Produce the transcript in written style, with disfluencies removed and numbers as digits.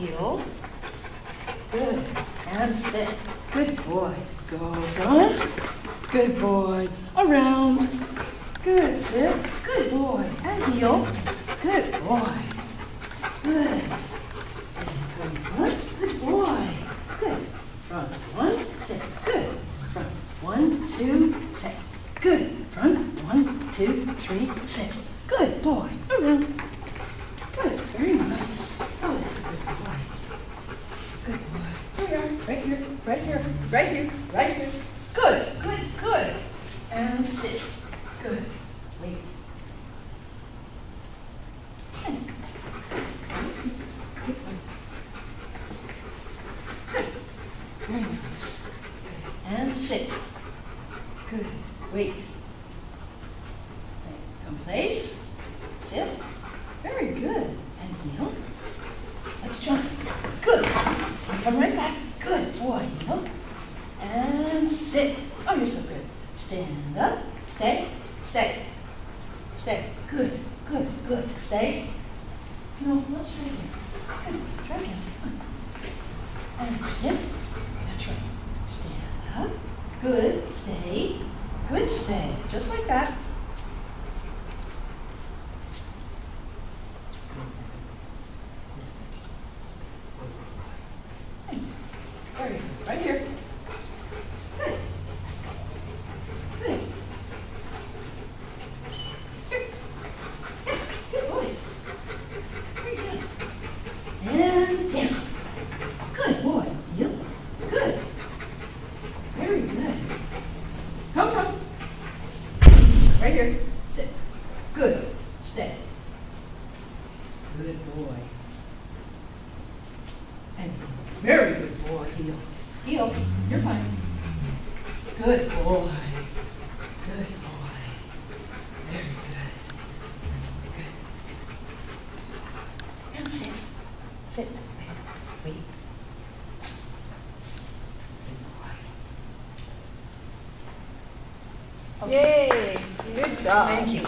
heel. Good. And sit. Good boy. Go front. Good boy. Around. Good. Sit. Good boy. And heel. Good boy. Good. And come front. Good boy. Good. Front one. Sit. Good. Front 1, 2, sit. Good. Front 1, 2, 3, sit. Good boy. Around. Good. Very nice. Oh, that's a good boy. Good boy. Here we are. Right here. Right here. Right here. Right here. Good. Good. Good. And sit. Good. Wait. Good. Good. Very nice. Good. And sit. Good. Wait. Come place. Sit. Very good. And heel. Let's jump. Good. And come right back. Good boy. Heel. And sit. Oh, you're so good. Stand up. Stay. Stay. Stay. Good. Good. Good. Stay. No, let's try again. Good. Try again. And sit. That's right. Stand up. Good. Stay. Good. Stay. Just like that. Very good. Right here. Good. Good. Here. Yes. Good boy. Very good. And down. Good boy. Yep. Good. Very good. Come from. Right here. Sit. Good. Stay. Good boy. And very good boy. Heel. Heel. You're fine. Good boy. Good boy. Very good. Good. And sit. Sit. Wait. Good boy. Yay! Good job. Thank you.